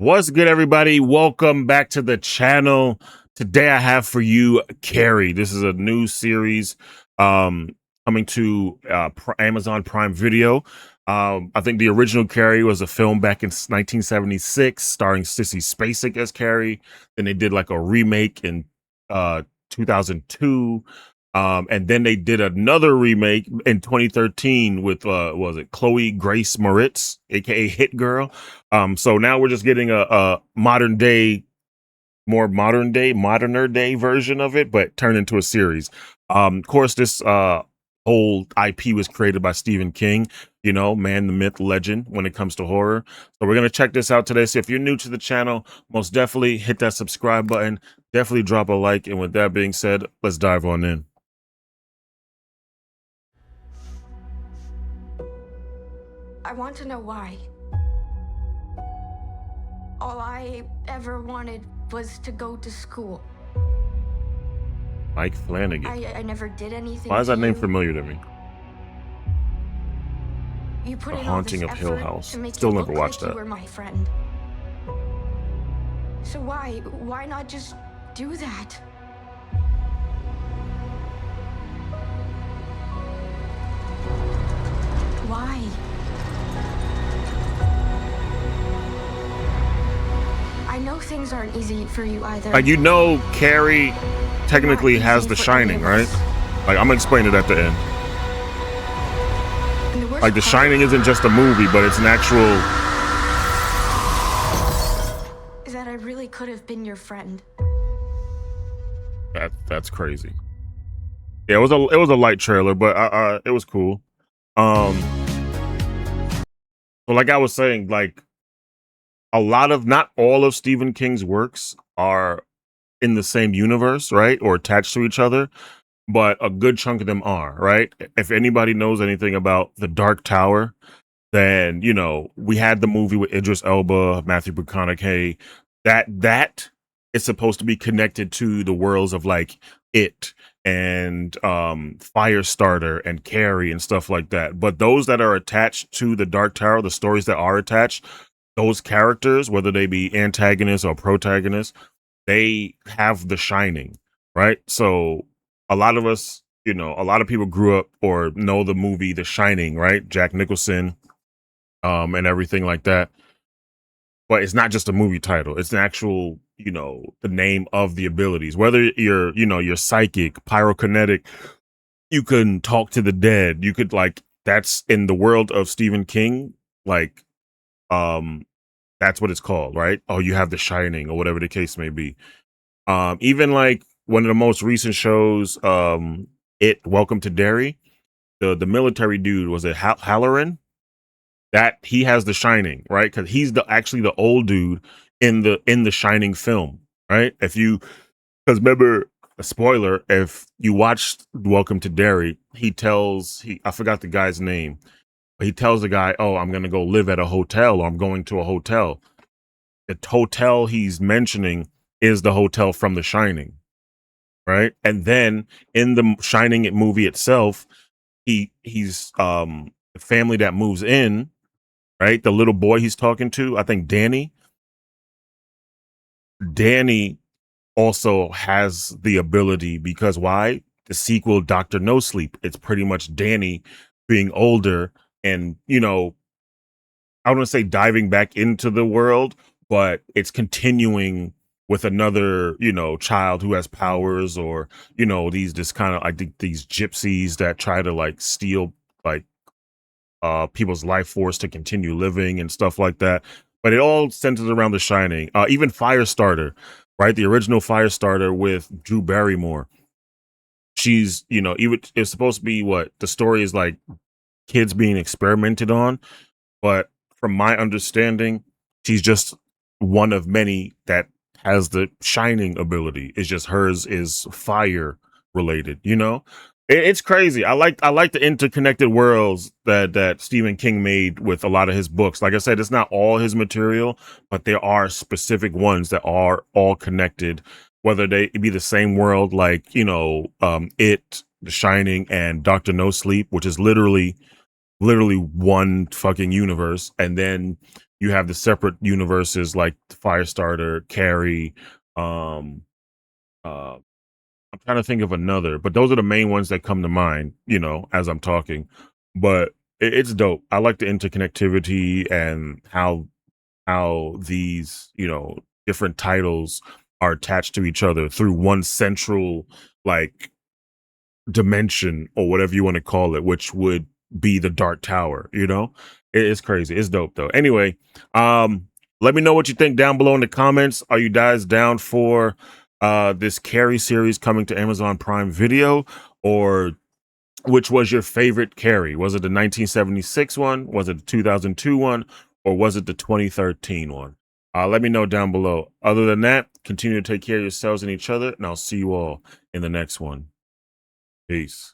What's good, everybody? Welcome back to the channel. Today I have for you Carrie. This is a new series coming to Amazon Prime Video. I think the original Carrie was a film back in 1976 starring Sissy Spacek as Carrie. Then they did like a remake in 2002. And then they did another remake in 2013 with was it Chloe Grace Moretz, aka Hit Girl. So now we're just getting a modern day, moderner day version of it, but turned into a series. Of course, this whole IP was created by Stephen King, you know, man, the myth, legend when it comes to horror. So we're gonna check this out today. So if you're new to the channel, most definitely hit that subscribe button. Definitely drop a like. And with that being said, let's dive on in. I want to know why. All I ever wanted was to go to school. Mike Flanagan. I never did anything. Why is that to name you. familiar to me? You put The in all Haunting this of Hill effort House. to make Still it never look watched like that. You were my friend. So why not just do that? Why? I know things aren't easy for you either. Like, you know, Carrie technically has The Shining, right? Like, I'm gonna explain it at the end. Like, The Shining isn't just a movie, but it's an actual. Is that I really could have been your friend. That's crazy. Yeah, it was a light trailer, but it was cool. But like I was saying, like, not all of Stephen King's works are in the same universe, right? Or attached to each other, but a good chunk of them are, right? If anybody knows anything about The Dark Tower, then, you know, we had the movie with Idris Elba, Matthew McConaughey, that is supposed to be connected to the worlds of like It and Firestarter and Carrie and stuff like that. But those that are attached to The Dark Tower, the stories that are attached, those characters, whether they be antagonists or protagonists, they have The Shining, right? So a lot of us, you know, a lot of people grew up or know the movie The Shining, right? Jack Nicholson, and everything like that. But it's not just a movie title. It's an actual, you know, the name of the abilities. Whether you're, you know, you're psychic, pyrokinetic, you can talk to the dead. You could, like, that's in the world of Stephen King, like, that's what it's called, right? Oh, you have The Shining or whatever the case may be. Even like one of the most recent shows, Welcome to Derry, the military dude, was it Halloran? That he has The Shining, right? Because he's actually the old dude in the Shining film, right? Because remember, a spoiler, if you watched Welcome to Derry, I forgot the guy's name, but he tells the guy, "Oh, I'm gonna go live at a hotel, or I'm going to a hotel." The hotel he's mentioning is the hotel from The Shining, right? And then in the Shining movie itself, he's the family that moves in, right? The little boy he's talking to, I think Danny also has the ability, because why? The sequel, Dr. No Sleep, it's pretty much Danny being older and, you know, I don't want to say diving back into the world, but it's continuing with another, you know, child who has powers, or, you know, this kind of, I think, these gypsies that try to like steal like people's life force to continue living and stuff like that. But it all centers around The Shining. Even Firestarter, right? The original Firestarter with Drew Barrymore. She's, you know, even it's supposed to be what the story is, like kids being experimented on. But from my understanding, she's just one of many that has the Shining ability. It's just hers is fire related, you know? It's crazy. I like the interconnected worlds that Stephen King made with a lot of his books. Like I said, it's not all his material, but there are specific ones that are all connected, whether they be the same world, like, you know, It, The Shining, and Dr. No Sleep, which is literally one fucking universe. And then you have the separate universes like Firestarter, Carrie. Uh, I'm trying to think of another, but those are the main ones that come to mind, as I'm talking. But it's dope. I like the interconnectivity and how these, different titles are attached to each other through one central like dimension or whatever you want to call it, which would be the Dark Tower. It's crazy. It's dope though. Anyway, let me know what you think down below in the comments. Are you guys down for this Carrie series coming to Amazon Prime Video, or which was your favorite Carrie? Was it the 1976 one? Was it the 2002 one? Or was it the 2013 one? Let me know down below. Other than that, continue to take care of yourselves and each other, and I'll see you all in the next one. Peace.